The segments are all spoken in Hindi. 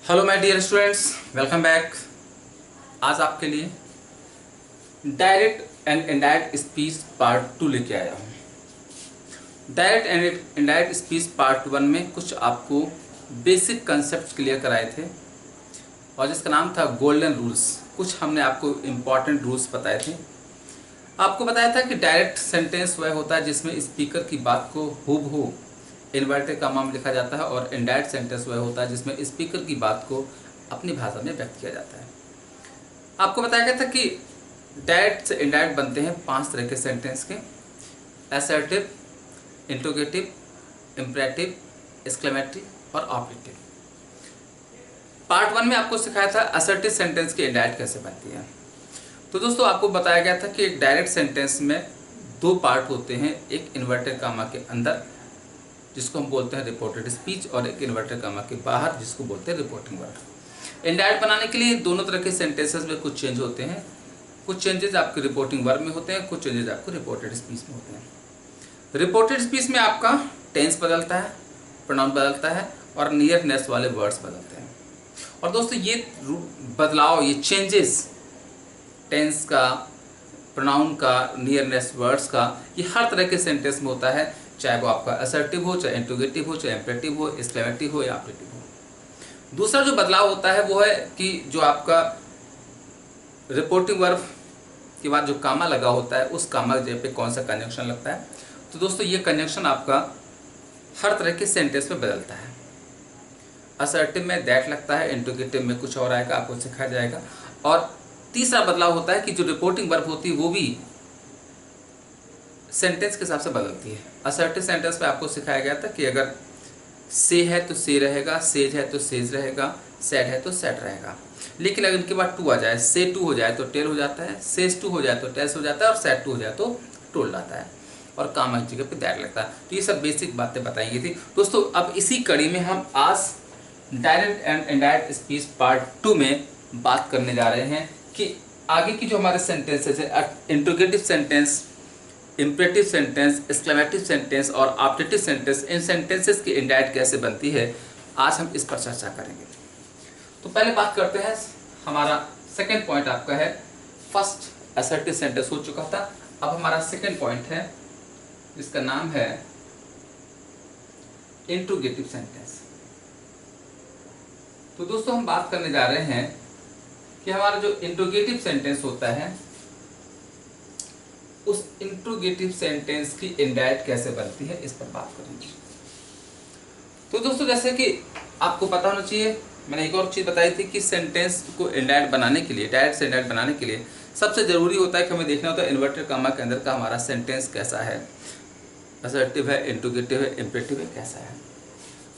Hello my dear students, welcome back. आज आपके लिए direct and indirect speech part 2 लेके आया हूँ। Direct and indirect speech part 1 में कुछ आपको बेसिक कंसेप्ट क्लियर कराए थे और जिसका नाम था गोल्डन रूल्स। कुछ हमने आपको इम्पॉर्टेंट रूल्स बताए थे। आपको बताया था कि डायरेक्ट सेंटेंस वह होता है जिसमें स्पीकर की बात को हूबहू इन्वर्टेड कॉमा में लिखा जाता है, और इनडायरेक्ट सेंटेंस वह होता है जिसमें स्पीकर की बात को अपनी भाषा में व्यक्त किया जाता है। आपको बताया गया था कि डायरेक्ट से इनडायरेक्ट बनते हैं 5 तरह के सेंटेंस के: असर्टिव, इंट्रोगेटिव, इम्परेटिव, एक्सक्लेमेटरी और ऑब्जेक्टिव। पार्ट 1 में आपको सिखाया था असर्टिव सेंटेंस की इनडायरेक्ट कैसे बनती है। तो दोस्तों, आपको बताया गया था कि एक डायरेक्ट सेंटेंस में 2 पार्ट होते हैं, एक इन्वर्टेड कामा के अंदर जिसको हम बोलते हैं रिपोर्टेड स्पीच, और एक इन्वर्टेड कामा के बाहर जिसको बोलते हैं रिपोर्टिंग वर्ब। इनडायरेक्ट बनाने के लिए दोनों तरह के सेंटेंसेस में कुछ चेंज होते हैं। कुछ चेंजेस आपके रिपोर्टिंग वर्ब में होते हैं, कुछ चेंजेस आपको रिपोर्टेड स्पीच में होते हैं। रिपोर्टेड स्पीच में आपका टेंस बदलता है, प्रोनाउन बदलता है और नियरनेस वाले वर्ड्स बदलते हैं। और दोस्तों, ये बदलाव, ये चेंजेस टेंस का, प्रोनाउन का, नियरनेस वर्ड्स का, ये हर तरह के सेंटेंस में होता है, चाहे वो आपका असर्टिव हो, चाहे इंट्रोगेटिव हो, चाहे इम्परेटिव हो, एक्सक्लेमेटिव हो या ऑब्जेक्टिव हो। दूसरा जो बदलाव होता है वो है कि जो आपका रिपोर्टिंग वर्ब के बाद जो कामा लगा होता है, उस कामा के जगह पे कौन सा कंजंक्शन लगता है। तो दोस्तों, ये कंजंक्शन आपका हर तरह के सेंटेंस में बदलता है। असर्टिव में दैट लगता है, इंट्रोगेटिव में कुछ और आएगा, आपको सिखाया जाएगा। और तीसरा बदलाव होता है कि जो रिपोर्टिंग वर्ब होती है वो भी सेंटेंस के हिसाब से बदलती है। असर्टिव सेंटेंस पे आपको सिखाया गया था कि अगर से है तो से रहेगा, सेज है तो सेज रहेगा, सैड है तो सैड रहेगा। लेकिन अगर इनके बाद टू आ जाए, से टू हो जाए तो टेल हो जाता है, सेज टू हो जाए तो टेल्स हो जाता है, और सैड टू हो जाए तो टोल जाता है, और कामा की जगह पे दैट लगता है। तो ये सब बेसिक बातें बताई गई थी दोस्तों। अब इसी कड़ी में हम आज direct and indirect speech part 2 में बात करने जा रहे हैं कि आगे की जो हमारे सेंटेंसेस है, interrogative sentence, imperative sentence, exclamative sentence और ऑब्जेक्टिव सेंटेंस, इन सेंटेंसेस की इनडायरेक्ट कैसे बनती है, आज हम इस पर चर्चा करेंगे। तो पहले बात करते हैं, हमारा सेकंड पॉइंट आपका है, फर्स्ट असर्टिव सेंटेंस हो चुका था, अब हमारा सेकंड पॉइंट है जिसका नाम है इंट्रोगेटिव सेंटेंस। तो दोस्तों, हम बात करने जा रहे हैं कि हमारा जो इंट्रोगेटिव सेंटेंस होता है, उस इंट्रोगेटिव सेंटेंस की इनडायरेक्ट कैसे बनती है, इस पर बात करेंगे। तो दोस्तों, जैसे कि आपको पता होना चाहिए, मैंने एक और चीज़ बताई थी कि सेंटेंस को इनडायरेक्ट बनाने के लिए, डायरेक्ट से इनडायरेक्ट बनाने के लिए सबसे ज़रूरी होता है कि हमें देखना होता है इन्वर्टेड कामा के अंदर का हमारा सेंटेंस कैसा है, असर्टिव है, इंट्रोगेटिव है, इम्परेटिव है, कैसा है।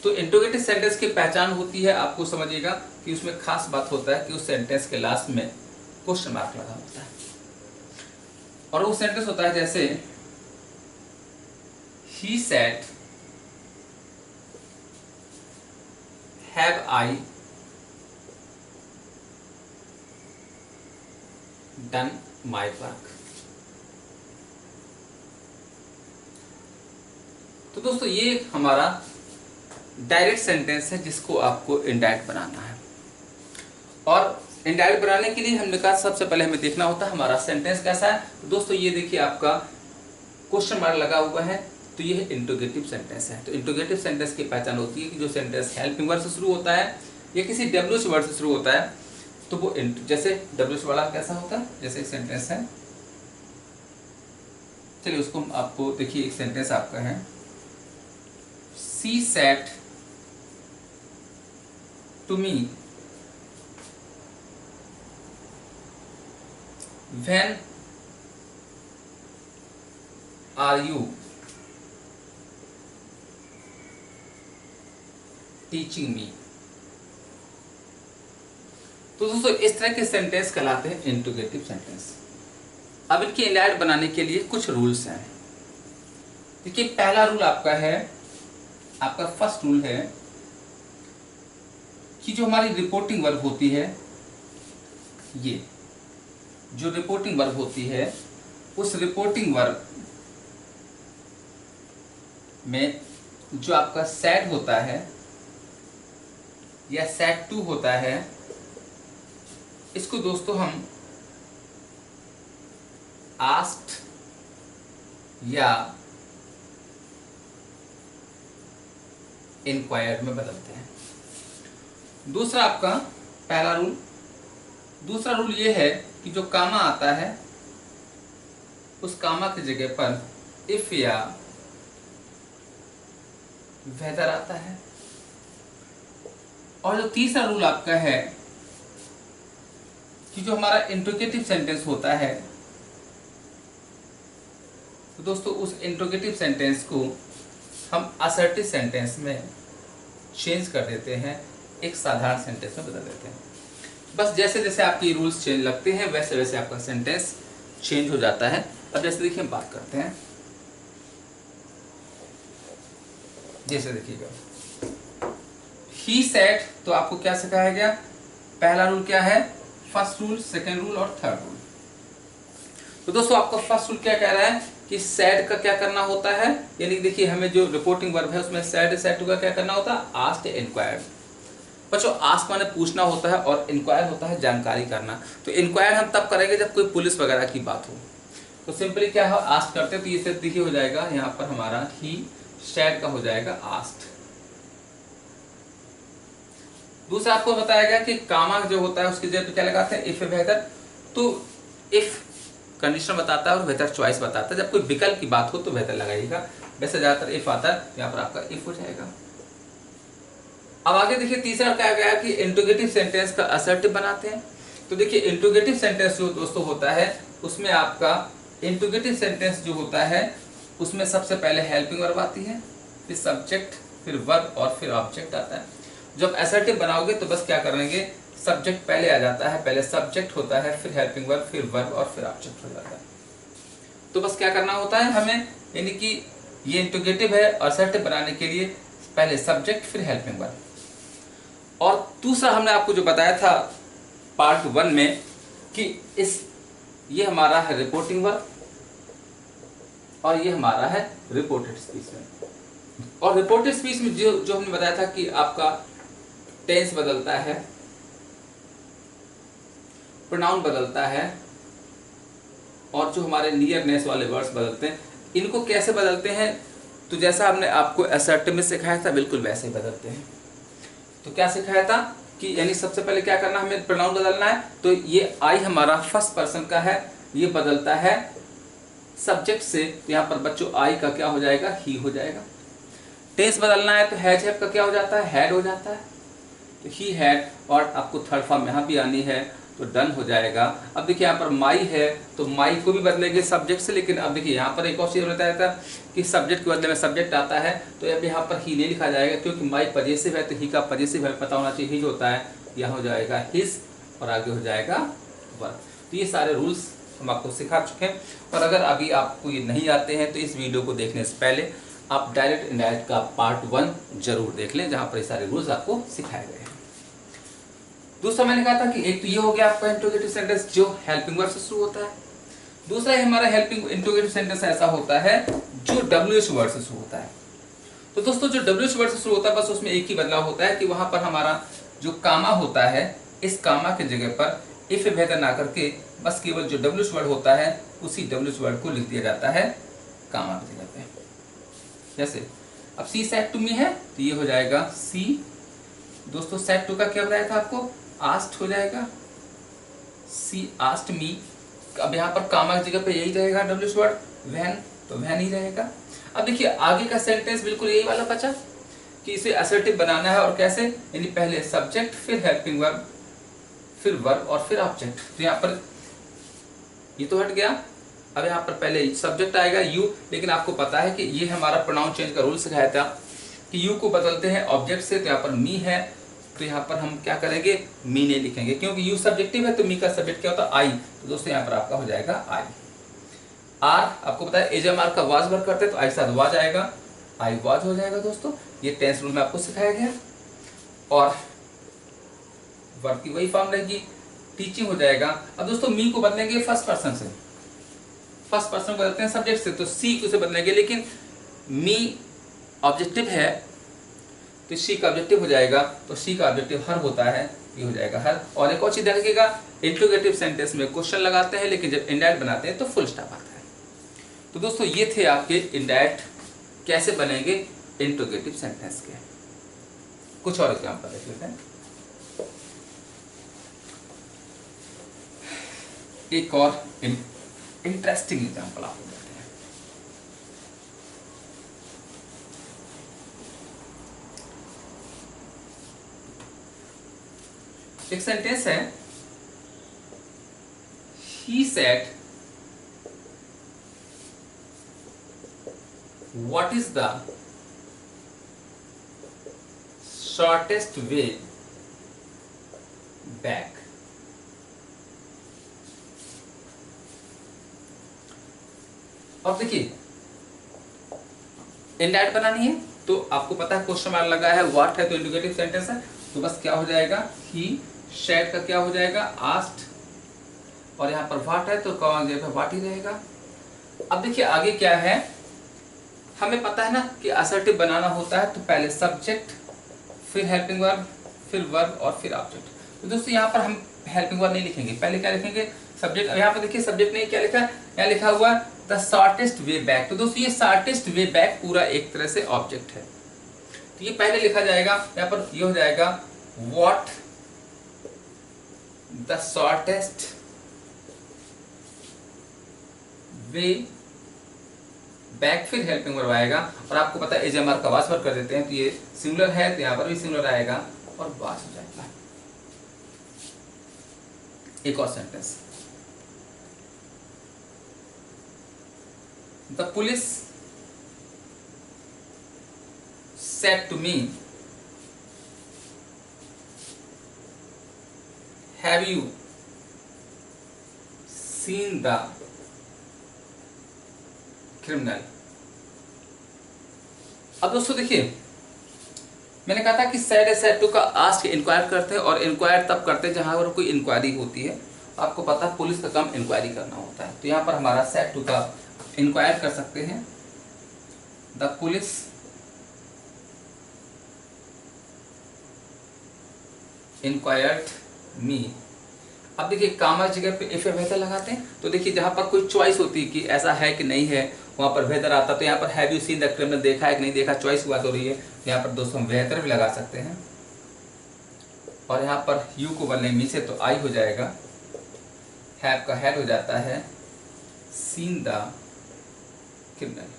तो इंट्रोगेटिव सेंटेंस की पहचान होती है, आपको समझिएगा कि उसमें खास बात होता है कि उस सेंटेंस के लास्ट में क्वेश्चन मार्क लगा होता है, और वो सेंटेंस होता है जैसे he said have I done my work. तो दोस्तों, ये हमारा डायरेक्ट सेंटेंस है जिसको आपको इनडायरेक्ट बनाना है। और इनडायरेक्ट बनाने के लिए हमने कहा सबसे पहले हमें देखना होता है हमारा सेंटेंस कैसा है। तो दोस्तों, ये देखिए आपका क्वेश्चन मार्क लगा हुआ है, तो ये इंट्रोगेटिव सेंटेंस है। तो इंट्रोगेटिव सेंटेंस की पहचान होती है कि जो सेंटेंस हेल्पिंग वर्ड से शुरू होता है या किसी डब्ल्यूएच वर्ड से शुरू होता है, तो वो जैसे डब्ल्यूएच वाला कैसा होता है, जैसे एक सेंटेंस है, चलिए उसको आपको देखिए, एक सेंटेंस आपका है, she said to me when are you teaching me। तो दोस्तों, इस तरह के सेंटेंस कहलाते हैं इंट्रोगेटिव सेंटेंस। अब इनकी इनडायरेक्ट बनाने के लिए कुछ रूल्स हैं। देखिए, पहला रूल आपका है, आपका फर्स्ट रूल है कि जो हमारी रिपोर्टिंग वर्ब होती है, ये जो रिपोर्टिंग वर्ब होती है, उस रिपोर्टिंग वर्ब में जो आपका सैड होता है, या सेट टू होता है, इसको दोस्तों हम आस्क्ड या इंक्वायर्ड में बदलते हैं। दूसरा आपका पहला रूल, दूसरा रूल ये है कि जो कामा आता है उस कामा की जगह पर इफ या वेदर आता है। और जो तीसरा रूल आपका है कि जो हमारा इंट्रोगेटिव सेंटेंस होता है, तो दोस्तों उस इंट्रोगेटिव सेंटेंस को हम असर्टिव सेंटेंस में चेंज कर देते हैं, एक साधारण सेंटेंस में बदल देते हैं। बस जैसे जैसे आपके रूल्स चेंज लगते हैं वैसे वैसे आपका सेंटेंस चेंज हो जाता है। अब जैसे देखिए हम बात करते हैं, जैसे देखिएगा ही सेड, तो आपको क्या सिखाया गया, पहला रूल क्या है, फर्स्ट रूल, सेकंड रूल और थर्ड रूल। तो दोस्तों आपका फर्स्ट रूल क्या कह रहा है कि सेड का क्या करना होता है, यानी देखिए हमें जो रिपोर्टिंग वर्ब है उसमें सेड सेड टू का क्या करना होता है, आस्क्ड इंक्वायर्ड। बच्चों आस्क माने पूछना होता है और इंक्वायर होता है जानकारी करना। तो इंक्वायर हम तब करेंगे जब कोई पुलिस वगैरह की बात हो। तो सिंपली क्या है, आस्क करते, तो ये देखिए हो जाएगा यहाँ पर हमारा ही सेड का हो जाएगा आस्क्ड। दूसरा आपको बताया गया कि कामा जो होता है उसकी जगह पे क्या लगाते हैं, इफ वेदर। तो इफ कंडीशन बताता है और वेदर चॉइस बताता है। जब कोई विकल्प की बात हो तो वेदर लगाइएगा, वैसे ज्यादातर इफ आता है, यहाँ पर आपका इफ हो जाएगा। अब आगे देखिए तीसरा क्या गया कि इंट्रोगेटिव सेंटेंस का असर्टिव बनाते हैं। तो देखिए इंट्रोगेटिव सेंटेंस जो दोस्तों होता है उसमें आपका इंट्रोगेटिव सेंटेंस जो होता है उसमें सबसे पहले हेल्पिंग वर्ब आती है, फिर सब्जेक्ट, फिर वर्ब और फिर ऑब्जेक्ट आता है। जब असर्टिव बनाओगे तो बस क्या करेंगे, सब्जेक्ट पहले आ जाता है, पहले सब्जेक्ट होता है, फिर हेल्पिंग वर्ब, फिर वर्ब और फिर ऑब्जेक्ट हो जाता है। तो बस क्या करना होता है हमें, यानी कि ये इंट्रोगेटिव है, असर्टिव बनाने के लिए पहले सब्जेक्ट फिर हेल्पिंग वर्ब। और दूसरा हमने आपको जो बताया था पार्ट 1 में कि ये हमारा है रिपोर्टिंग वर्ब और ये हमारा है रिपोर्टेड स्पीच में। और रिपोर्टेड स्पीच में जो हमने बताया था कि आपका टेंस बदलता है, प्रोनाउन बदलता है और जो हमारे नियरनेस वाले वर्ड्स बदलते हैं। इनको कैसे बदलते हैं, तो जैसा हमने आपको असर्टिव में सिखाया था बिल्कुल वैसे ही बदलते हैं। तो क्या सिखाया था कि यानी सबसे पहले क्या करना, हमें प्रोनाउन बदलना है। तो ये आई हमारा फर्स्ट पर्सन का है, ये बदलता है सब्जेक्ट से, तो यहाँ पर बच्चों आई का क्या हो जाएगा, ही हो जाएगा। टेंस बदलना है तो हैज हैव का क्या हो जाता है, हैड हो जाता है, तो ही हैड। और आपको थर्ड फॉर्म यहाँ भी आनी है तो डन हो जाएगा। अब देखिए यहाँ पर माई है तो माई को भी बदलेंगे सब्जेक्ट से, लेकिन अब देखिए यहाँ पर एक और चीज बताया था कि सब्जेक्ट के बदले में सब्जेक्ट आता है, तो अब यहाँ पर ही नहीं लिखा जाएगा क्योंकि माई पजेसिव है, तो ही का पजेसिव है पता होना चाहिए, हिज होता है, यहाँ हो जाएगा हिज और आगे हो जाएगा वर्ब। तो ये सारे रूल्स हम आपको सिखा चुके हैं। और अगर अभी आपको ये नहीं आते हैं तो इस वीडियो को देखने से पहले आप डायरेक्ट इनडायरेक्ट का पार्ट 1 जरूर देख लें, जहाँ पर ये सारे रूल्स आपको सिखाए गए हैं। दूसरा मैंने कहा था कि एक तो ये हो गया आपका इंट्रोगेटिव सेंटेंस जो हेल्पिंग वर्ब से शुरू होता है। दूसरा हमारा हेल्पिंग इंट्रोगेटिव सेंटेंस ऐसा होता है जो WH वर्ड से शुरू होता है। तो दोस्तों जो WH वर्ड से शुरू होता है बस उसमें एक ही बदलाव होता है कि वहां पर हमारा जो कामा होता है, इस कामा के जगह पर इफ वेदर ना करके बस केवल जो WH वर्ड होता है उसी WH वर्ड को लिख दिया जाता है कामा की जगह पे। जैसे अब सी सेड टू मी है तो ये हो जाएगा सी, दोस्तों सेड टू का क्या बताया था आपको, आस्क्ड हो जाएगा, सी आस्क्ड मी। अब यहाँ पर कामा की जगह पे यही रहेगा WH वर्ड, व्हेन, तो व्हेन ही रहेगा। अब देखिए आगे का सेंटेंस बिल्कुल यही वाला बचा कि इसे असर्टिव बनाना है, और कैसे, यानी पहले सब्जेक्ट फिर हेल्पिंग वर्ब फिर वर्ब और फिर ऑब्जेक्ट। तो यहाँ पर ये तो हट गया, अब यहाँ पर पहले सब्जेक्ट आएगा यू, लेकिन आपको पता है कि ये हमारा प्रोनाउन चेंज का रूल सिखाया था कि यू को बदलते हैं ऑब्जेक्ट से, तो यहाँ पर मी है तो यहाँ पर हम क्या करेंगे, मी नहीं लिखेंगे क्योंकि यू सब्जेक्टिव है, तो मी का सब्जेक्ट क्या होता है, आई। तो दोस्तों यहाँ पर आपका हो जाएगा आई। आर आपको पता है एजएमआर का वाज वर्क करते हैं तो आई साथ वाज आएगा, आई वाज हो जाएगा। दोस्तों ये टेंस रूल में आपको सिखाया गया। और वर्ब की वही फॉर्म रहेगी, टीचिंग हो जाएगा। अब दोस्तों मी को बदलेंगे फर्स्ट पर्सन से, फर्स्ट पर्सन को बदलते हैं सब्जेक्ट से, तो सी को से बदलेंगे, लेकिन मी ऑब्जेक्टिव है तो सी का ऑब्जेक्टिव हो जाएगा, तो सी का ऑब्जेक्टिव हर होता है, ये हो जाएगा हर। और एक और चीज ध्यान रखिएगा, इंट्रोगेटिव सेंटेंस में क्वेश्चन लगाते हैं, लेकिन जब इनडायरेक्ट बनाते हैं तो फुल स्टॉप आता है। तो दोस्तों ये थे आपके इनडायरेक्ट कैसे बनेंगे इंट्रोगेटिव सेंटेंस के। कुछ और एग्जाम्पल देख लेते हैं। एक और इंटरेस्टिंग एग्जाम्पल आपको देते हैं। एक सेंटेंस है, he said what is the shortest way back। अब देखिए इनडायरेक्ट बनानी है तो आपको पता है क्वेश्चन मार्क लगा है, व्हाट है तो इंडिकेटिव सेंटेंस है, तो बस क्या हो जाएगा, ही शेड का क्या हो जाएगा, आस्क्ड, और यहाँ पर व्हाट है तो कौन पे व्हाट ही रहेगा। अब देखिए आगे क्या है, हमें पता है ना कि असर्टिव बनाना होता है तो पहले सब्जेक्ट, फिर हेल्पिंग वर्ब, फिर वर्ब और फिर ऑब्जेक्ट। तो दोस्तों यहाँ पर हम हेल्पिंग वर्ब नहीं लिखेंगे, पहले क्या लिखेंगे, सब्जेक्ट। यहाँ पर देखिए सब्जेक्ट ने क्या लिखा है, यहाँ लिखा हुआ द शॉर्टेस्ट वे बैक। तो दोस्तों ये शॉर्टेस्ट वे बैक पूरा एक तरह से ऑब्जेक्ट है, तो ये पहले लिखा जाएगा, यहाँ पर ये हो जाएगा what the shortest way back, फिर हेल्पिंग वर्ब आएगा। और आपको पता है एजएमआर का वास वर्ब कर देते हैं, तो ये सिंगुलर है तो यहाँ पर भी सिंगुलर आएगा और वास हो जाएगा। एक और sentence, the police said to me have you seen the criminal. अब दोस्तों देखिए मैंने कहा था कि सेड सेड टू का आस्क इंक्वायर करते हैं, और इंक्वायर तब करते हैं जहां पर कोई इंक्वायरी होती है। आपको पता है पुलिस का काम इंक्वायरी करना होता है, तो यहाँ पर हमारा सेड टू का इंक्वायर कर सकते हैं, द पुलिस इंक्वायर्ड मी। अब देखिए कामा जगह पे इफ वेदर लगाते हैं, तो देखिए जहां पर कोई चॉइस होती है कि ऐसा है कि नहीं है, वहां पर वेदर आता, तो यहाँ पर have you seen the criminal, देखा है कि नहीं देखा, चॉइस बात हो रही है, यहाँ पर दोस्तों हम वेदर भी लगा सकते हैं। और यहाँ पर यू को बनने मी से तो आई हो जाएगा, हैव का हेड हो जाता है, सीन द क्रिमिनल।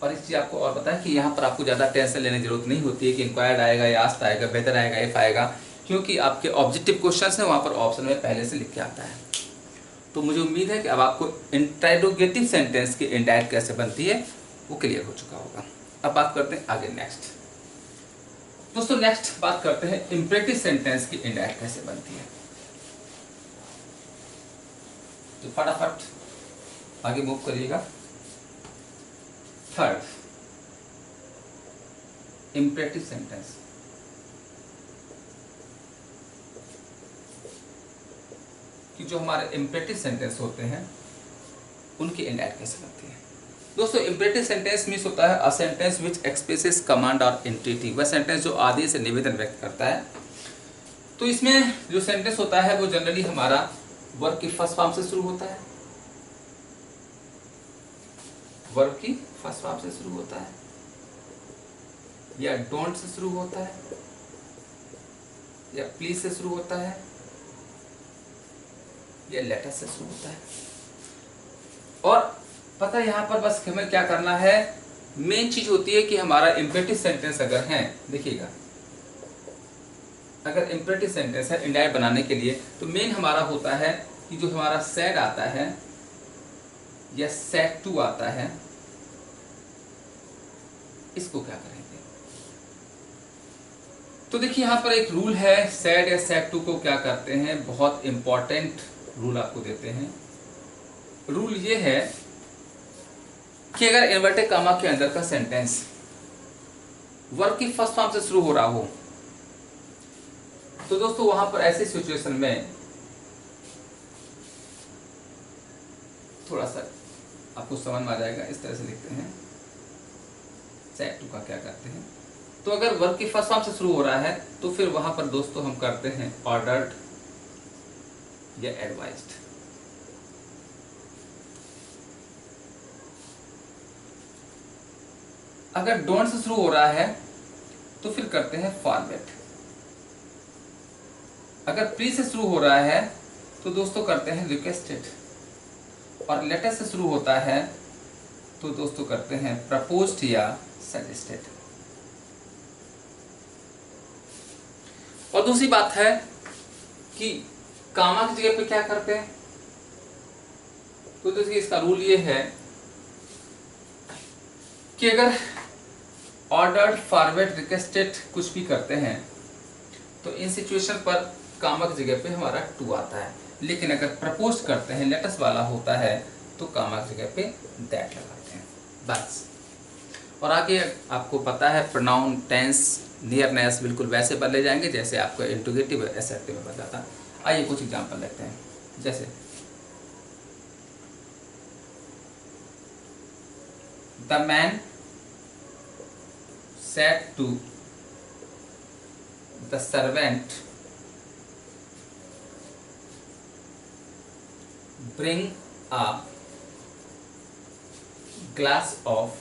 और इस चीज आपको और पता है कि यहाँ पर आपको ज्यादा टेंशन लेने की जरूरत नहीं होती है कि इंक्वायर्ड आएगा या आस्क्ड आएगा, वेदर आएगा, इफ आएगा, क्योंकि आपके ऑब्जेक्टिव क्वेश्चन है वहां पर ऑप्शन में पहले से लिख के आता है। तो मुझे उम्मीद है कि अब आपको इंट्रोगेटिव सेंटेंस की इनडायरेक्ट कैसे बनती है वो क्लियर हो चुका होगा। अब बात करते हैं आगे नेक्स्ट। दोस्तों नेक्स्ट बात करते हैं इंपरेटिव सेंटेंस की इनडायरेक्ट कैसे बनती है। तो फटाफट आगे मूव करिएगा। Third, imperative sentence. कि जो हमारे इंपरेटिव सेंटेंस होते हैं उनकी इनडायरेक्ट कैसे बनती है। दोस्तों इंपरेटिव सेंटेंस मीन्स होता है a sentence which expresses command और इंट्रेटिव, वह सेंटेंस जो आदेश से निवेदन व्यक्त करता है। तो इसमें जो सेंटेंस होता है वो जनरली हमारा वर्ब की फर्स्ट फॉर्म से शुरू होता है, वर्ब की फर्स्ट फॉर्म से शुरू होता है, या डोंट से शुरू होता है, या प्लीज से शुरू होता है, या लेटर से शुरू होता है। और पता है यहाँ पर बस हमें क्या करना है, मेन चीज होती है कि हमारा इंपरेटिव सेंटेंस अगर है, देखिएगा अगर इंपरेटिव सेंटेंस है इनडायरेक्ट बनाने के लिए, तो मेन हमारा होता है कि जो हमारा सेड आता है या सेड टू आता है, इसको क्या करेंगे। तो देखिए यहाँ पर एक रूल है, सेड या सेड टू को क्या करते हैं, बहुत इंपॉर्टेंट रूल आपको देते हैं। रूल ये है कि अगर इन्वर्टेड कामा के अंदर का सेंटेंस वर्ब की फर्स्ट फॉर्म से शुरू हो रहा हो, तो दोस्तों वहां पर ऐसी सिचुएशन में थोड़ा सा आपको समझ में आ जाएगा। इस तरह से लिखते हैं, सेड टू का क्या करते हैं, तो अगर वर्ब की फर्स्ट फॉर्म से शुरू हो रहा है तो फिर वहां पर दोस्तों हम करते हैं ऑर्डर्ड या एडवाइज्ड। अगर डोंट से शुरू हो रहा है तो फिर करते हैं फॉरवर्ड। अगर प्लीज से शुरू हो रहा है तो दोस्तों करते हैं रिक्वेस्टेड। और लेटर से शुरू होता है तो दोस्तों करते हैं प्रपोज्ड या सजेस्टेड। और दूसरी बात है कि कामा की जगह पे क्या करते हैं, तो देखिए इसका रूल ये है कि अगर ऑर्डर्ड, फॉरवर्ड, रिक्वेस्टेड कुछ भी करते हैं तो इन सिचुएशन पर कामा की जगह पे हमारा टू आता है। लेकिन अगर प्रपोज करते हैं, लेटर्स वाला होता है, तो कामा की जगह पे दैट लगाते हैं बस। और आगे आपको पता है प्रोनाउन, टेंस, नियरनेस बिल्कुल वैसे बदले जाएंगे जैसे आपको इंट्रोगेटिव एसर्टिव में बदला था। आइए कुछ एग्जांपल लेते हैं। जैसे the man said to the servant, bring a glass of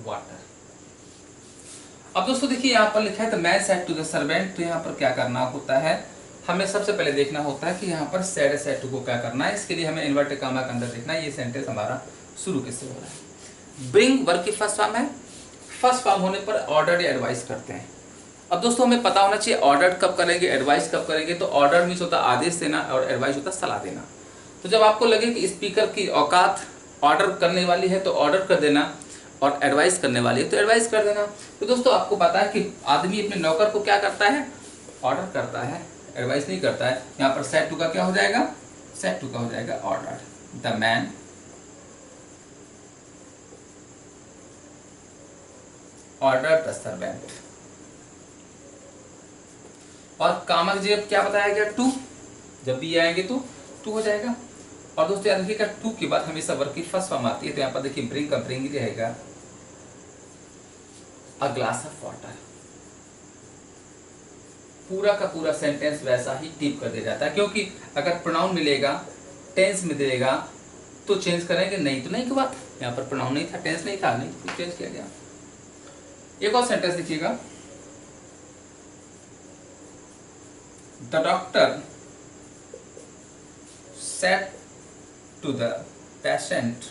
water। अब दोस्तों देखिए यहाँ पर लिखा है the man said to the servant, तो यहाँ पर क्या करना होता है, हमें सबसे पहले देखना होता है कि यहाँ पर सेड टू को क्या करना है। इसके लिए हमें इन्वर्टेड कामा के अंदर देखना है ये सेंटेंस हमारा शुरू किससे हो रहा है। ब्रिंग वर्ब की फर्स्ट फॉर्म है, फर्स्ट फॉर्म होने पर ऑर्डर या एडवाइस करते हैं। अब दोस्तों हमें पता होना चाहिए ऑर्डर कब करेंगे, एडवाइस कब करेंगे। तो ऑर्डर मीन्स होता है आदेश देना और एडवाइस होता है सलाह देना। तो जब आपको लगे कि स्पीकर की औकात ऑर्डर करने वाली है तो ऑर्डर कर देना, और एडवाइस करने वाली है तो एडवाइस कर देना। तो दोस्तों आपको पता है कि आदमी अपने नौकर को क्या करता है, ऑर्डर करता है, एडवाइस नहीं करता है। यहाँ पर सेड टू का क्या हो जाएगा, सेड टू का हो जाएगा order. The man order the servant. और कामा की जगह क्या बताया गया, टू, जब भी आएंगे तो टू हो जाएगा। और दोस्तों याद रखिएगा टू के बाद हमेशा वर्ब की फर्स्ट फॉर्म आती है। तो यहाँ पर देखिए ब्रिंग का ब्रिंग रहेगा अ ग्लास ऑफ वाटर। पूरा का पूरा सेंटेंस वैसा ही टिप कर दिया जाता है, क्योंकि अगर प्रोनाउन मिलेगा, टेंस में देगा तो चेंज करेंगे, नहीं तो नहीं की बात। यहाँ पर प्रोनाउन नहीं था, टेंस नहीं था, नहीं तो चेंज किया गया। एक और सेंटेंस देखिएगा, the doctor said to the patient,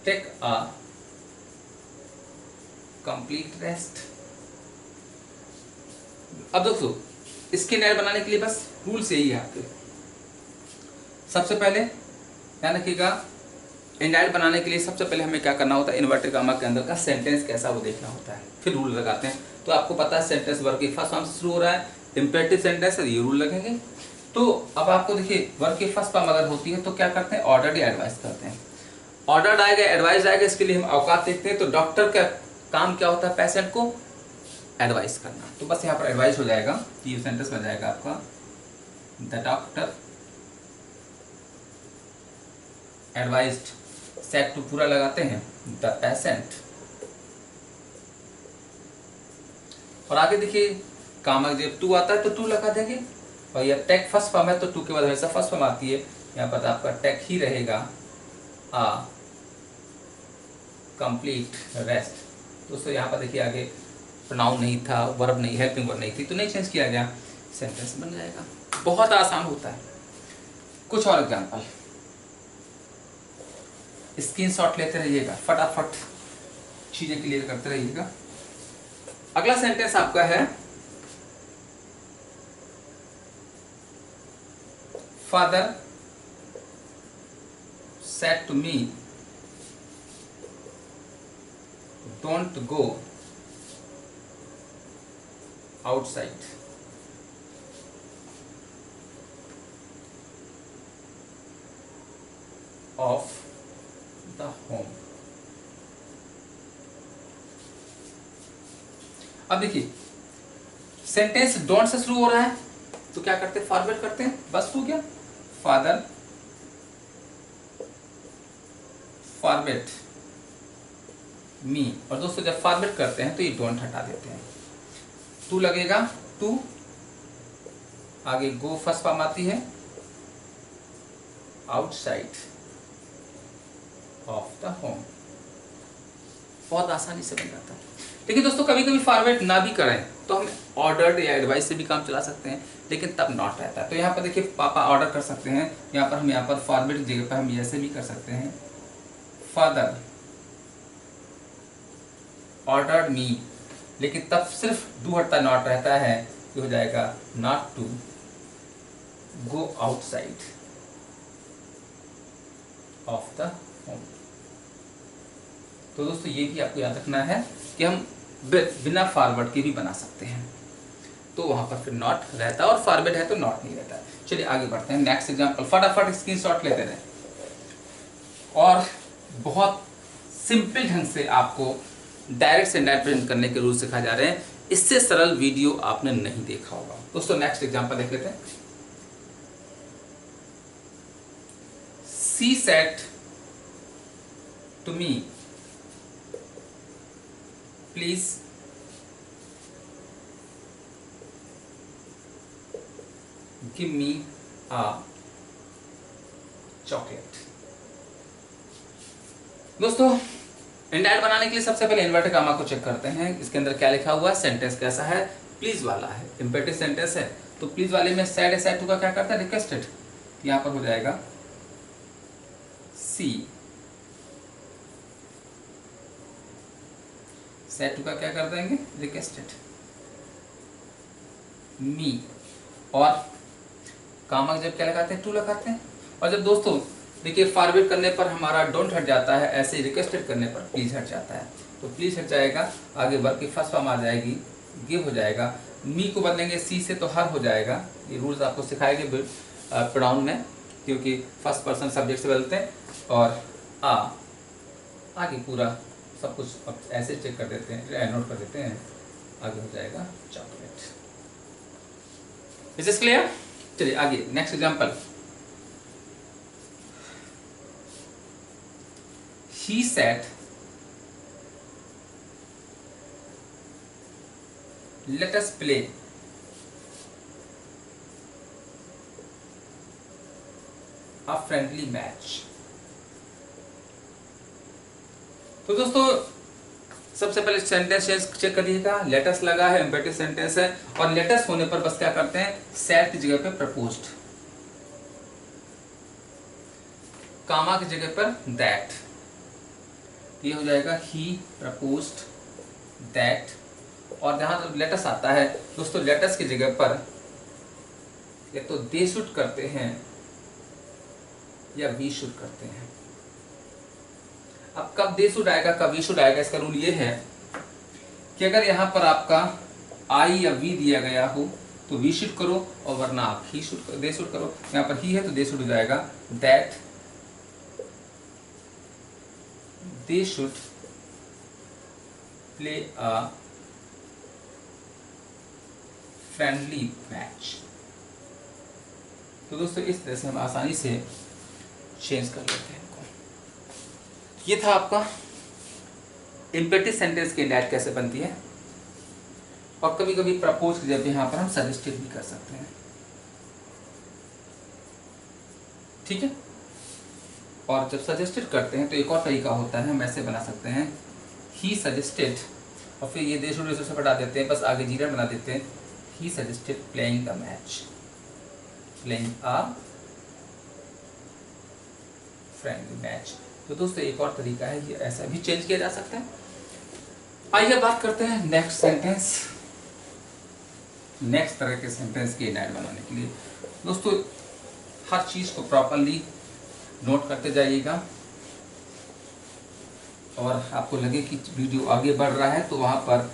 take a complete rest. अब दोस्तों इसके नए बनाने के लिए बस रूल्स यही है आपके। सबसे पहले ध्यान रखिएगा, इनडायरेक्ट बनाने के लिए सबसे पहले हमें क्या करना होता है, इन्वर्टेड कामा के अंदर का सेंटेंस कैसा वो देखना होता है, फिर रूल लगाते हैं। तो आपको पता है सेंटेंस वर्ब की फर्स्ट फॉर्म से शुरू हो रहा है, इंपेरेटिव सेंटेंस है, ये रूल लगेंगे। तो अब आपको देखिए वर्ब की फर्स्ट फॉर्म अगर होती है तो क्या करते हैं, ऑर्डर या एडवाइस करते हैं। ऑर्डर आएगा, एडवाइस आएगा, इसके लिए हम औकात देखते हैं। तो डॉक्टर का काम क्या होता है, पेशेंट को एडवाइस करना। तो बस यहाँ पर एडवाइस हो जाएगा, ये सेंटेंस बन जाएगा आपका, the doctor advised, said to पूरा लगाते हैं, द पेशेंट। और आगे देखिए कामा जब टू आता है तो टू लगा देंगे, और यह टेक फर्स्ट फॉर्म है तो टू के बाद हमेशा फर्स्ट फॉर्म आती है। यहाँ पर आपका टेक ही रहेगा, आ कंप्लीट रेस्ट। दोस्तों यहाँ पर देखिए आगे प्रोनाउन नहीं था, वर्ब नहीं, हेल्पिंग वर्ब नहीं थी, तो नहीं चेंज किया गया, सेंटेंस बन जाएगा। बहुत आसान होता है। कुछ और एग्जांपल, स्क्रीनशॉट लेते रहिएगा, फटाफट चीजें क्लियर करते रहिएगा। अगला सेंटेंस आपका है, father said to me, don't go outside. Of the home. अब देखिए सेंटेंस डोंट से शुरू हो रहा है तो क्या करते हैं, फॉरवर्ड करते हैं, बस हो गया। फादर फॉरमेट मी, और दोस्तों जब फॉरमेट करते हैं तो ये डोंट हटा देते हैं। टू लगेगा, टू आगे गो फर्स्ट फॉर्म आती है आउटसाइड ऑफ द होम। बहुत आसानी से बन जाता है। लेकिन दोस्तों कभी कभी फॉरवर्ड ना भी करें तो हम ऑर्डर्ड या एडवाइस से भी काम चला सकते हैं, लेकिन तब नॉट रहता है। तो यहाँ पर देखिए पापा ऑर्डर कर सकते हैं, यहाँ पर हम यहाँ पर फॉरवर्ड की जगह पर हम ऐसे भी कर सकते हैं फादर ऑर्डर्ड मी, लेकिन तब सिर्फ डू हटता नॉट रहता है, तो हो जाएगा not to go outside of the home. तो दोस्तों ये भी आपको याद रखना है कि हम बिना फॉरवर्ड के भी बना सकते हैं, तो वहां पर फिर नॉट रहता है, और फॉरवर्ड है तो नॉट नहीं रहता है। चलिए आगे बढ़ते हैं, नेक्स्ट एग्जांपल। फटाफट स्क्रीनशॉट लेते रहें और बहुत सिंपल ढंग से आपको डायरेक्ट से इनडायरेक्ट प्रिंट करने के रूल सिखाए जा रहे हैं। इससे सरल वीडियो आपने नहीं देखा होगा। दोस्तों नेक्स्ट एग्जांपल देख लेते हैं। She said to me please give me a chocolate. दोस्तों इंडायरेक्ट बनाने के लिए सबसे पहले इन्वर्टेड कॉमा को चेक करते हैं, इसके अंदर क्या लिखा हुआ है, सेंटेंस कैसा है, प्लीज वाला है, इंपेरेटिव सेंटेंस है। तो प्लीज वाले में सेड सेड टू का क्या करता है, रिक्वेस्टेड। यहां पर हो जाएगा सी सेड टू का क्या कर देंगे, रिक्वेस्टेड मी, और कॉमा जब क्या लगाते हैं, टू लगाते हैं। और जब दोस्तों देखिए फॉरवर्ड करने पर हमारा डोंट हट जाता है, ऐसे ही रिक्वेस्टेड करने पर प्लीज हट जाता है। तो प्लीज हट जाएगा, आगे वर्ब की फर्स्ट फॉर्म आ जाएगी, गिव हो जाएगा, मी को बदलेंगे सी से तो हर हो जाएगा। ये रूल्स आपको सिखाएंगे प्रोनाउन में, क्योंकि फर्स्ट पर्सन सब्जेक्ट से बदलते हैं। और आगे पूरा सब कुछ अब ऐसे चेक कर देते हैं, नोट कर देते हैं, आगे हो जाएगा चॉकलेट। Is this clear? चलिए आगे next example. He said, let us play a friendly match। तो दोस्तों सबसे पहले सेंटेंस चेक करिएगा, लेटस लगा है, इम्पेरेटिव सेंटेंस है, और लेटस होने पर बस क्या करते हैं, सैड की जगह पे प्रपोज्ड, कामा की जगह पर दैट, ये हो जाएगा ही प्रपोज्ड दैट। और जहां लेटस आता है दोस्तों, लेटस की जगह पर या तो दे शुड करते हैं या वी शुड करते हैं। अब कब दे शुड आएगा, कब वी शुड आएगा, इसका रूल ये है कि अगर यहां पर आपका आई या वी दिया गया हो तो वी शुड करो, और वरना आप ही शुड दे शुड करो। यहां पर ही है तो दे शुड हो जाएगा that they should play a friendly match। तो दोस्तों इस तरह से हम आसानी से चेंज कर लेते हैं इनको। ये था आपका इम्पेरेटिव सेंटेंस की इंडायरेक्ट कैसे बनती है, और कभी कभी प्रपोज की जब यहाँ पर हम सजेस्टेड भी कर सकते हैं, ठीक है। और जब सजेस्टेड करते हैं तो एक और तरीका होता है, हम ऐसे बना सकते हैं, ही सजेस्टेड, और फिर ये दे शुड से हटा देते हैं, बस आगे जीरा बना देते हैं, he suggested playing the match, playing a friendly match. तो दोस्तों एक और तरीका है, ये ऐसा भी चेंज किया जा सकता है। आइए बात करते हैं नेक्स्ट सेंटेंस, नेक्स्ट तरह के सेंटेंस की इंडायरेक्ट बनाने के लिए। दोस्तों हर चीज को प्रॉपरली नोट करते जाइएगा, और आपको लगे कि वीडियो आगे बढ़ रहा है तो वहां पर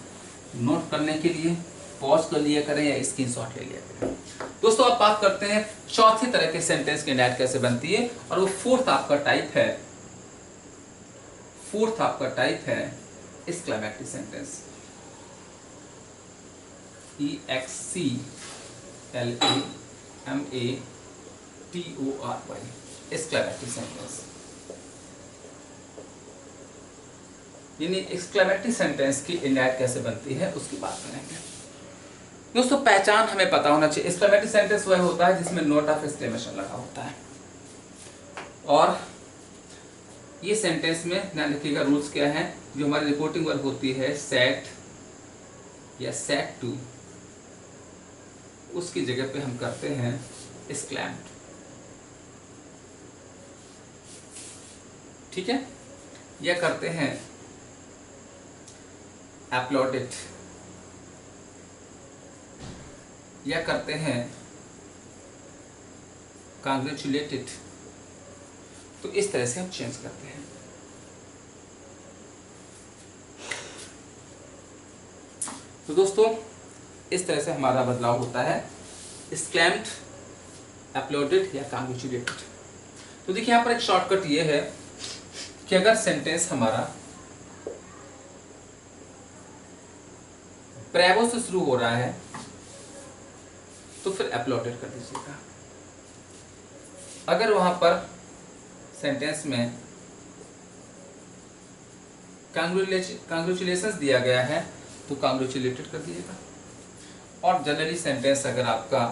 नोट करने के लिए पॉज कर लिया करें या स्क्रीनशॉट ले लिया करें। दोस्तों अब बात करते हैं चौथी तरह के सेंटेंस की इंडायरेक्ट कैसे बनती है, और वो फोर्थ आपका टाइप है, exclamatory sentence, EXCLAMATORY, exclamatory sentence. यानी एक्सक्लेमेटरी सेंटेंस की इंडायरेक्ट कैसे बनती है उसकी बात करेंगे। दोस्तों पहचान हमें पता होना चाहिए। एक्सक्लेमेटरी सेंटेंस वह होता है जिसमें नोट ऑफ एक्सक्लेमेशन लगा होता है, और ये सेंटेंस में ध्यान रखिएगा रूल्स क्या है। जो हमारी रिपोर्टिंग वर्ब होती है सेट या सेट टू, उसकी जगह पे हम करते हैं एक्सक्लेम्ड। ठीक है, या करते हैं अपलॉडेड, या करते हैं कांग्रेचुलेटेड। तो इस तरह से हम चेंज करते हैं। तो दोस्तों इस तरह से हमारा बदलाव होता है, एक्सक्लेम्ड, अपलोडेड या कांग्रेचुलेटेड। तो देखिए यहाँ पर एक शॉर्टकट ये है कि अगर सेंटेंस हमारा ब्रेवो से शुरू हो रहा है तो फिर अपलोडेड कर दीजिएगा। अगर वहां पर सेंटेंस में कांग्रेचुलेशंस दिया गया है तो कांग्रेचुलेटेड कर दीजिएगा। और जनरली सेंटेंस अगर आपका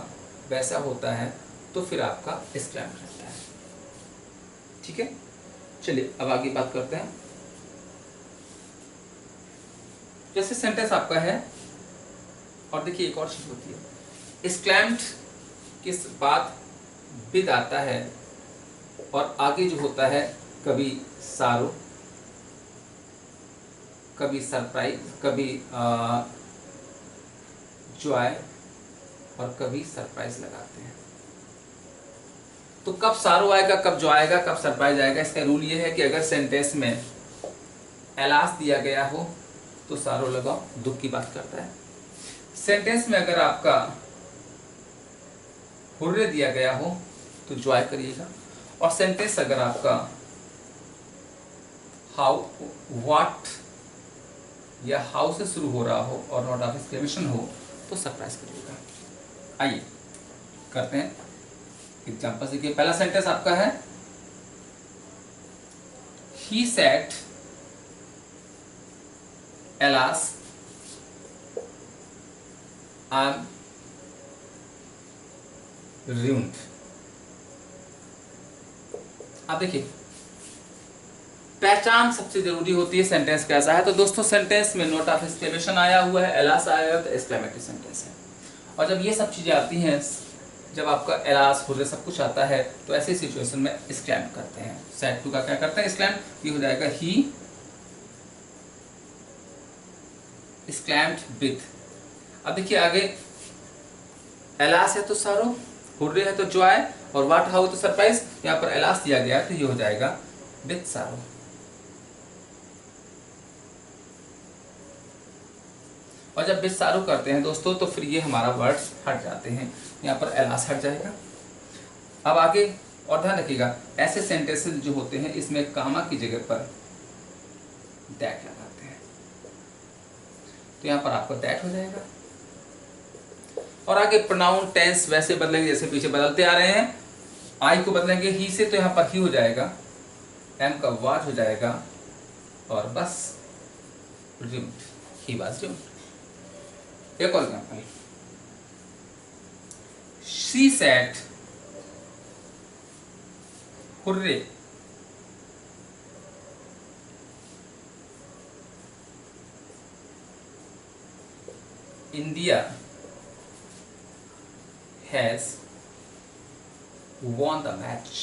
वैसा होता है तो फिर आपका एक्सक्लेम्ड रहता है। ठीक है, चलिए अब आगे बात करते हैं। जैसे सेंटेंस आपका है, और देखिए एक और चीज होती है, एक्सक्लेम्ड के बाद विद आता है और आगे जो होता है कभी सारो, कभी सरप्राइज, कभी जॉय और कभी सरप्राइज लगाते हैं। तो कब सारो आएगा, कब जॉय आएगा, कब सरप्राइज आएगा, इसका रूल ये है कि अगर सेंटेंस में एलास दिया गया हो तो सारो लगाओ, दुख की बात करता है। सेंटेंस में अगर आपका हुर्रे दिया गया हो तो जॉय करिएगा, और सेंटेंस अगर आपका हाउ, व्हाट या हाउ से शुरू हो रहा हो और नोट ऑफ एक्सक्लेमेशन हो तो सरप्राइज करिएगा। आइए करते हैं एग्जांपल। देखिए पहला सेंटेंस आपका है he said alas I am ruined। अब देखिए पहचान सबसे जरूरी होती है सेंटेंस कैसा है। तो दोस्तों सेंटेंस में नोट ऑफ एक्सक्लेमेशन आया हुआ है, एलास आया हुआ है, तो एक्सक्लेमेटरी सेंटेंस है। और जब ये सब चीजें आती हैं, जब आपका एलास हुर्रे सब कुछ आता है, तो ऐसी सिचुएशन में एक्सक्लेम करते हैं। सेड टू का क्या करते हैं एक्सक्लेम, ये हो जाएगा ही एक्सक्लेम्ड विद। अब देखिए आगे एलास है तो सारो, हुर्रे है तो जॉय, और व्हाट हाउ तो सरप्राइज। यहाँ पर एलास दिया गया तो ये हो जाएगा विद सारो। और जब विद सारो करते हैं दोस्तों तो फिर ये हमारा वर्ड्स हट जाते हैं, यहाँ पर एलास हट जाएगा। अब आगे और ध्यान रखिएगा, ऐसे सेंटेंसेस जो होते हैं इसमें कामा की जगह पर दैट लगाते हैं, तो यहाँ पर आपको दैट हो जाएगा। और आगे प्रोनाउन टेंस वैसे बदलेंगे जैसे पीछे बदलते आ रहे हैं। आई को बदलेंगे ही से तो यहाँ पर ही हो जाएगा, एम का वाज हो जाएगा, और बस रिम्ड, ही वाज रिम्ड। एक और example, she said hurray India has won the match।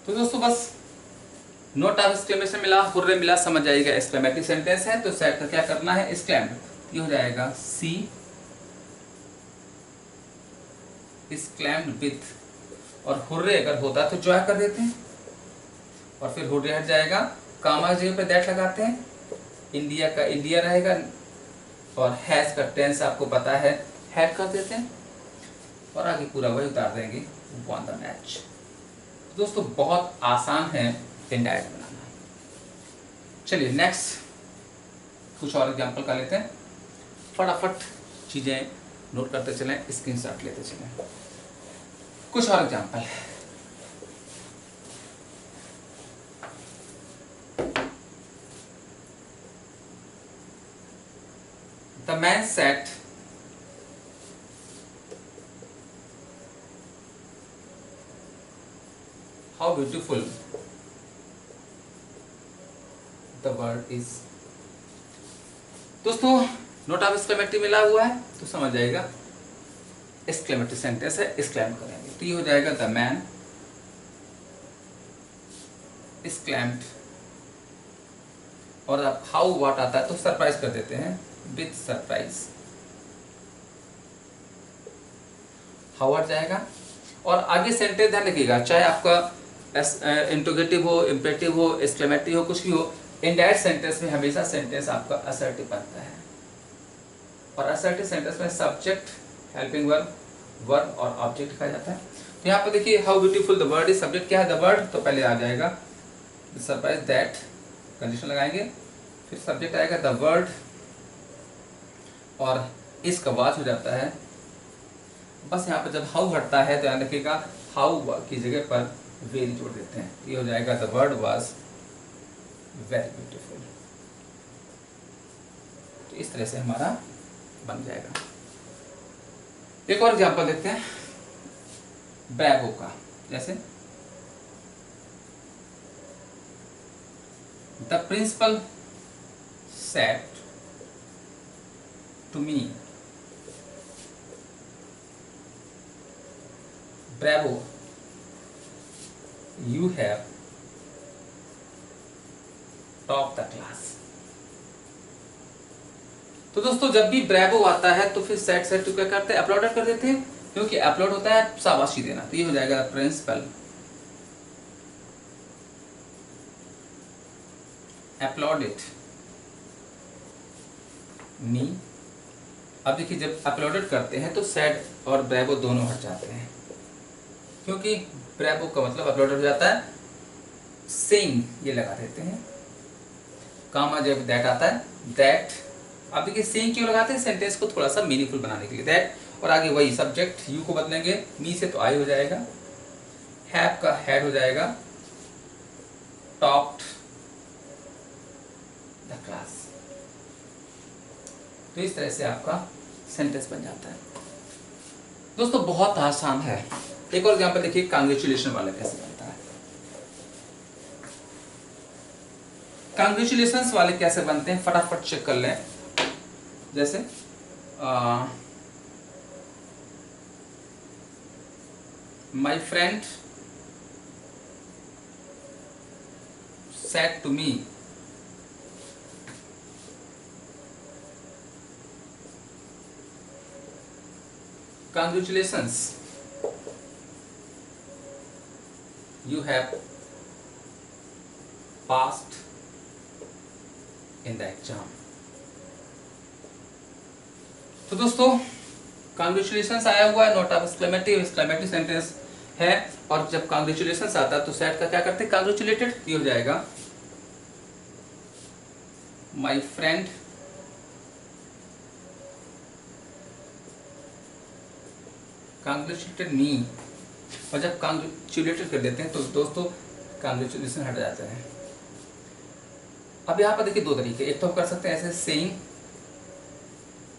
तो दोस्तों बस नोट ऑफ एक्सक्लेमेशन मिला, हुर्रे मिला, समझ जाइएगा एक्सक्लेमेटरी सेंटेंस है। तो सेट का क्या करना है एक्सक्लेम्ड, ये हो जाएगा सी एक्सक्लेम्ड विद, और हुर्रे अगर होता तो जॉय कर देते हैं, और फिर हुर्रे हट जाएगा, कामा जगह पे दैट लगाते हैं, इंडिया का इंडिया रहेगा, और हैज का टेंस आपको पता है हैड कर देते हैं, और आगे पूरा वही उतार देंगे वॉन द मैच। दोस्तों बहुत आसान है इंडायरेक्ट बनाना। चलिए नेक्स्ट कुछ और एग्जांपल का लेते हैं, फटाफट चीजें नोट करते चलें, स्क्रीनशॉट लेते चलें। कुछ और example, man set how beautiful the world is. दोस्तों नोट ऑफ एक्सक्लेमेटरी मिला हुआ है तो समझ जाएगा एक्सक्लेमेटरी सेंटेंस है, एक्सक्लेम करेंगे तो ये हो जाएगा द मैन एक्सक्लेम्ड। और अब हाउ व्हाट आता है तो सरप्राइज कर देते हैं विथ सरप्राइज, हाउ व्हाट जाएगा। और आगे सेंटेंस ध्यान रखिएगा, चाहे आपका इंट्रोगेटिव हो, इम्पेरेटिव हो, एक्सक्लेमेटरी हो, कुछ भी हो, इनडायरेक्ट सेंटेंस में हमेशा सेंटेंस आपका असर्टिव बनता है। और असर्टिव सेंटेंस में सब्जेक्ट, हेल्पिंग वर्ब, वर्ब और ऑब्जेक्ट लिखा जाता है। तो यहाँ पर देखिए how beautiful the word is, subject क्या है द वर्ड, तो पहले आ जाएगा सरप्राइज दैट, कंडीशन लगाएंगे, फिर सब्जेक्ट आएगा द वर्ड और इसका वाज हो जाता है। बस यहाँ पर जब हाउ हटता है तो ध्यान रखिएगा हाउ की जगह पर वेरी जोड़ देते हैं, ये हो जाएगा the word was very beautiful. तो इस तरह से हमारा बन जाएगा। एक और एग्जांपल देखते हैं ब्रेवो का, जैसे the principal said to me bravo you have top the class. तो दोस्तों जब भी ब्रेवो आता है तो फिर सेट टू क्या करते हैं, अपलोडेड कर देते हैं, क्योंकि अपलोड होता है शाबाशी देना। तो ये हो जाएगा प्रिंसिपल अपलोडेड मी। अब देखिए जब अपलोडेड करते हैं तो सेड और ब्रेवो दोनों हट जाते हैं, क्योंकि ब्रेवो का मतलब अपलोडेड हो जाता है, सेइंग ये लगा देते हैं, कामा जब दैट आता है दैट। अब देखिए सेइंग क्यों लगाते हैं, सेंटेंस को थोड़ा सा मीनिंगफुल बनाने के लिए, दैट। और आगे वही सब्जेक्ट यू को बदलेंगे, मी से तो आई हो जाएगा, हैव का हैड हो जाएगा, टॉप्ड द क्लास। तो इस तरह से आपका सेंटेंस बन जाता है। दोस्तों बहुत आसान है। एक और एग्जांपल देखिए कांग्रेचुलेशन वाला कैसे बनता है। कांग्रेचुलेशंस वाले कैसे बनते हैं फटाफट चेक कर लें। जैसे my friend said to me congratulations you have passed in the exam। तो दोस्तों congratulations आया हुआ है, नोट ऑफ एक्सक्लेमेटरी सेंटेंस है, और जब congratulations आता है तो सेट का क्या करते हैं congratulated, ये हो जाएगा my friend कांग्रेचुलेटेड मी। और जब कांग्रेचुलेटेड कर देते हैं तो दोस्तों कांग्रेचुलेशन हट जाते हैं। अब यहाँ पर देखिए दो तरीके, एक तो हम कर सकते हैं ऐसे सेइंग,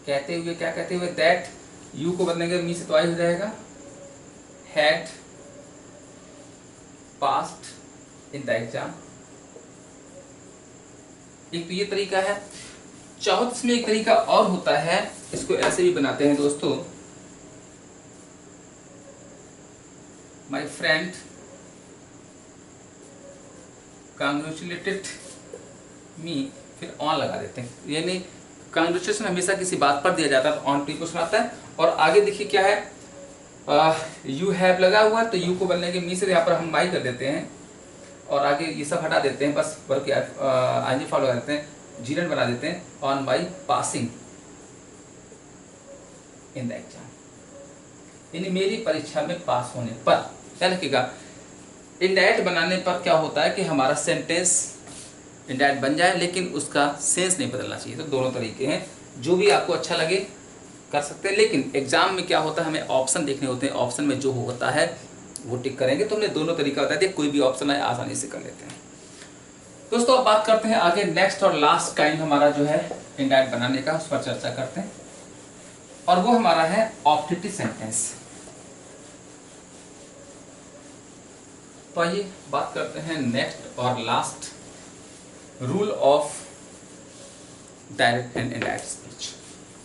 कहते हुए, क्या कहते हुए, दैट, यू को बदलेंगे मी से तो आई हो जाएगा, had passed in the exam. एक तो ये तरीका है। चाहो तो इसमें एक तरीका और होता है, इसको ऐसे भी बनाते हैं दोस्तों, माई फ्रेंड कांग्रेचुलेटेड मी, फिर ऑन लगा देते हैं, यानी कांग्रेचुलेशन हमेशा किसी बात पर दिया जाता है तो ऑन प्रीपोजिशन आता है। और आगे देखिए क्या है, यू हैव लगा हुआ है तो यू को बनने के मी से यहाँ पर हम माई कर देते हैं, और आगे ये सब हटा देते हैं, बस वर्ब आईएनजी फॉलो कर देते हैं, जीरन बना देते हैं, on my passing in the exam, यानी मेरी परीक्षा में पास होने पर। क्या लिखेगा, इंडायरेक्ट बनाने पर क्या होता है कि हमारा सेंटेंस इंडायरेक्ट बन जाए लेकिन उसका सेंस नहीं बदलना चाहिए। तो दोनों तरीके हैं, जो भी आपको अच्छा लगे कर सकते हैं, लेकिन एग्जाम में क्या होता है हमें ऑप्शन देखने होते हैं, ऑप्शन में जो होता है वो टिक करेंगे। तो हमने दोनों तरीका बता दिया, कोई भी ऑप्शन है आसानी से कर लेते हैं। दोस्तों अब बात करते हैं आगे नेक्स्ट और लास्ट काइंड हमारा जो है इंडायरेक्ट बनाने का, उस पर चर्चा करते हैं। और वो हमारा है ऑब्जेक्टिव सेंटेंस। तो आइए बात करते हैं नेक्स्ट और last rule of direct and indirect speech,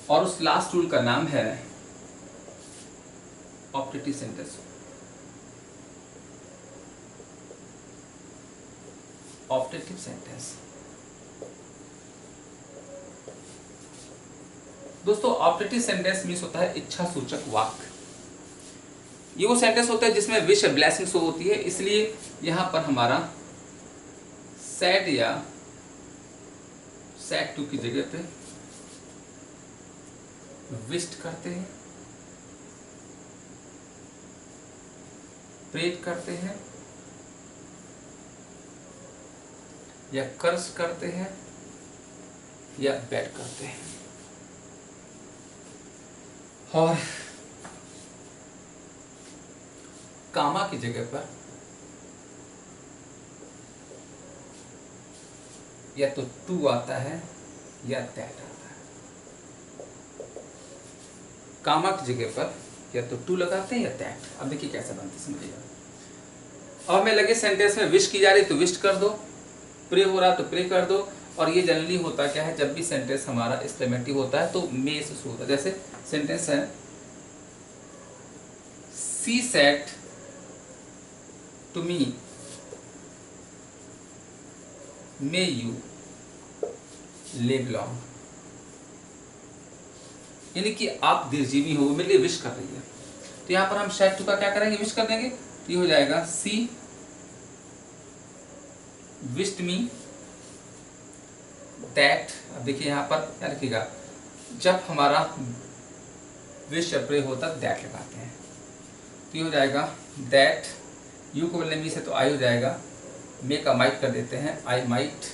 और उस लास्ट रूल का नाम है ऑब्जेक्टिव सेंटेंस। ऑब्जेक्टिव सेंटेंस दोस्तों, ऑब्जेक्टिव सेंटेंस मीन्स होता है इच्छा सूचक वाक्य। ये वो सेंटेंस होता है जिसमें विश या ब्लेसिंग शो होती है, इसलिए यहां पर हमारा सैड या सैड टू की जगह पे विश्ड करते हैं, प्रेट करते हैं या कर्ज करते हैं या बैट करते हैं। और कामा की जगह पर या तो टू आता है या दैट आता है। कामा की जगह पर या तो टू लगाते हैं या दैट। अब देखिए कैसे बनते समझिएगा। अब मैं लगे सेंटेंस में विश की जा रही तो विश कर दो, प्रे हो रहा तो प्रे कर दो। और ये जनरली होता क्या है, जब भी सेंटेंस हमारा एक्सक्लेमेटिव होता है तो मे से शुरू होता है। जैसे सेंटेंस है she said to me may you live long, यानी कि आप दीर्घजीवी हो, मेरे लिए विश कर रही है। तो यहां पर हम सेड टू का क्या करेंगे, विश कर देंगे। तो ये हो जाएगा सी विश्ड मी दैट। अब देखिए यहां पर क्या लिखिएगा, जब हमारा विश या प्रे होता है दैट लगाते हैं। तो ये हो जाएगा दैट, यू को बोलने मी से तो आई हो जाएगा, मे का माइट कर देते हैं, आई माइट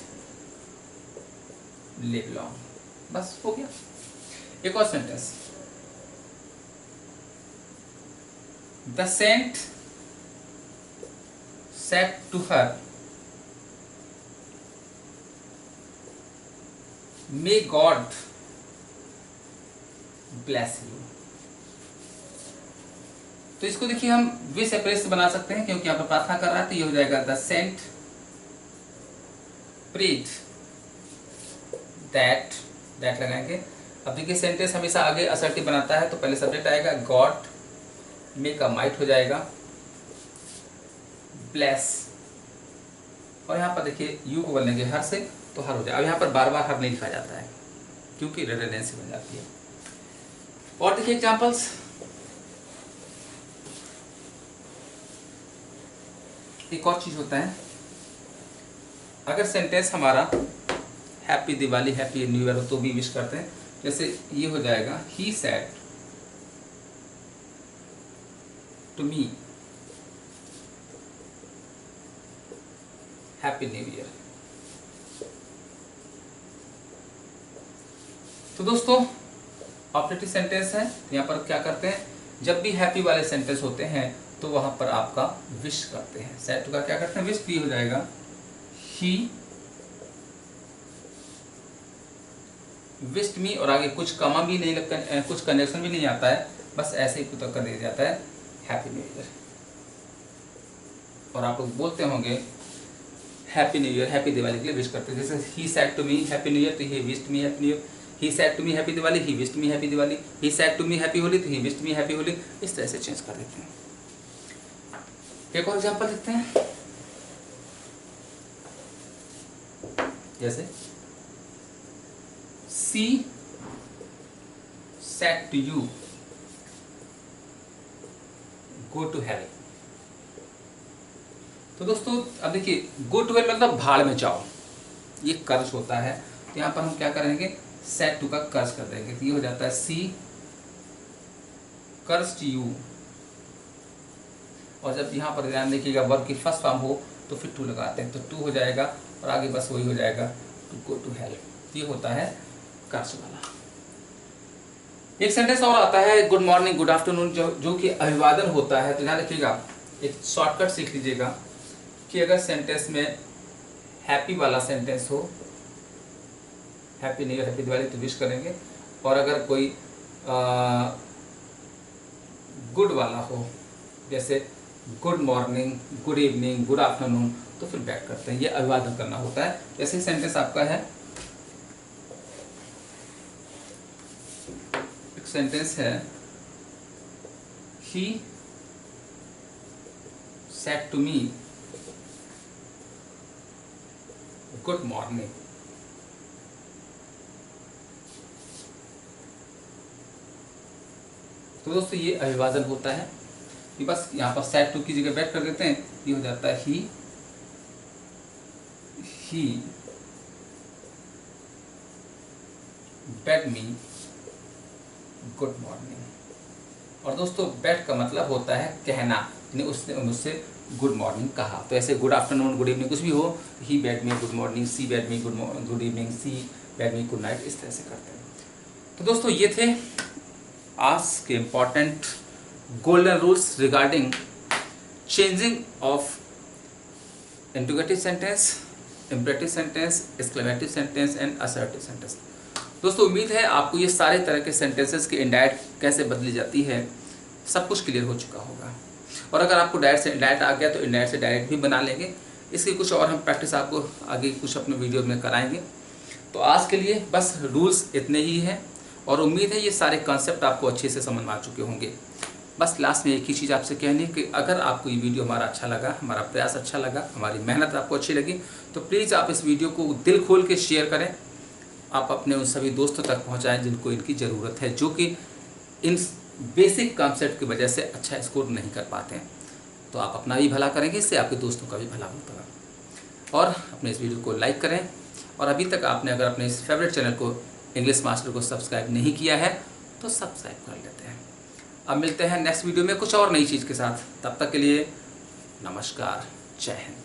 लिव लॉन्ग। बस हो गया। एक और sentence, the saint said to her may God bless you. तो इसको देखिए हम विश या प्रे से बना सकते हैं, क्योंकि यहाँ पर प्रार्थना कर रहा है। तो ये हो जाएगा the saint prayed that, that लगाएंगे। अब देखिए सेंटेंस हमेशा आगे असर्टिव बनाता है, तो पहले सब्जेक्ट आएगा गॉड, मे का माइट हो जाएगा, ब्लेस, और यहाँ पर देखिए यू को बोलेंगे हर से तो हर हो जाए। अब यहाँ पर बार बार हर नहीं लिखा जाता है क्योंकि रिडंडेंसी बन जाती है। और देखिए एग्जांपल्स, एक और चीज होता है, अगर सेंटेंस हमारा happy Diwali happy new year हो तो भी विश करते हैं। जैसे ये हो जाएगा he said to me happy new year. तो दोस्तों ऑब्जेक्टिव सेंटेंस है, यहाँ पर क्या करते हैं, जब भी हैप्पी वाले सेंटेंस होते हैं तो वहां पर आपका विश करते हैं। सेड टू का क्या करते हैं, विश। भी हो जाएगा ही विश्ड मी, और आगे कुछ कमा भी नहीं लगता, कुछ कनेक्शन भी नहीं आता है, बस ऐसे ही कर दिया जाता है हैप्पी न्यू ईयर। और आप लोग बोलते होंगे happy new year, happy Diwali के लिए विश करते हैं। जैसे he said to me happy new year, तो he wished me happy new year. He said to me happy Diwali, he wished me happy Diwali. He said to me happy Holi, तो he wished me happy Holi. इस तरह से चेंज कर देते हैं। एक और एग्जांपल देखते हैं, जैसे she said to you go to hell. तो दोस्तों अब देखिए गो टू हेल मतलब भाड़ में जाओ, ये कर्ज होता है। तो यहां पर हम क्या करेंगे, सेड टू का कर्ज कर देंगे। तो ये हो जाता है सी कर्ज टू यू, और जब यहाँ पर ध्यान देखिएगा वर्ब की फर्स्ट फॉर्म हो तो फिर टू लगाते हैं, तो टू हो जाएगा और आगे बस वही हो जाएगा टू गो टू हेल। ये होता है कर्ज वाला। एक सेंटेंस और आता है गुड मॉर्निंग गुड आफ्टरनून, जो कि अभिवादन होता है। तो ध्यान रखिएगा, एक शॉर्टकट सीख लीजिएगा कि अगर सेंटेंस में हैप्पी वाला सेंटेंस हो, happy new year happy Diwali, तो विश करेंगे। और अगर कोई गुड वाला हो, जैसे good morning, good evening, good afternoon, तो फिर बैड करते हैं। ये अभिवादन करना होता है। जैसे सेंटेंस आपका है, एक सेंटेंस है, he said to me good morning. तो दोस्तों ये अभिवादन होता है। ये बस यहाँ पर सेड टू की जगह बैठ कर देते हैं, ये हो जाता है ही बेड मी गुड मॉर्निंग। और दोस्तों बेड का मतलब होता है कहना, यानी उसने मुझसे गुड मॉर्निंग कहा। तो ऐसे गुड आफ्टरनून, गुड इवनिंग कुछ भी हो, ही बेड मी गुड मॉर्निंग, सी बेड मी गुड इवनिंग, सी बेड मी गुड नाइट, इस तरह से करते हैं। तो दोस्तों ये थे आज के important golden rules regarding changing of interrogative sentence, imperative sentence, exclamative sentence and assertive sentence. दोस्तों उम्मीद है आपको ये सारे तरह के सेंटेंसेस की इंडायरेक्ट कैसे बदली जाती है सब कुछ क्लियर हो चुका होगा। और अगर आपको डायरेक्ट से इंडायरेक्ट आ गया तो इंडायरेक्ट से डायरेक्ट भी बना लेंगे। इसकी कुछ और हम प्रैक्टिस आपको आगे कुछ अपने वीडियो में कराएंगे। तो आज के लिए बस रूल्स इतने ही हैं और उम्मीद है ये सारे कॉन्सेप्ट आपको अच्छे से समझ में आ चुके होंगे। बस लास्ट में एक ही चीज़ आपसे कहनी है कि अगर आपको ये वीडियो हमारा अच्छा लगा, हमारा प्रयास अच्छा लगा, हमारी मेहनत आपको अच्छी लगी, तो प्लीज़ आप इस वीडियो को दिल खोल के शेयर करें। आप अपने उन सभी दोस्तों तक पहुंचाएं जिनको इनकी ज़रूरत है, जो कि इन बेसिक कॉन्सेप्ट की वजह से अच्छा स्कोर नहीं कर पाते हैं। तो आप अपना भी भला करेंगे, इससे आपके दोस्तों का भी भला होगा। और अपने इस वीडियो को लाइक करें। और अभी तक आपने अगर अपने इस फेवरेट चैनल को इंग्लिश मास्टर को सब्सक्राइब नहीं किया है तो सब्सक्राइब कर लेते हैं। अब मिलते हैं नेक्स्ट वीडियो में कुछ और नई चीज़ के साथ। तब तक के लिए नमस्कार, जय हिंद।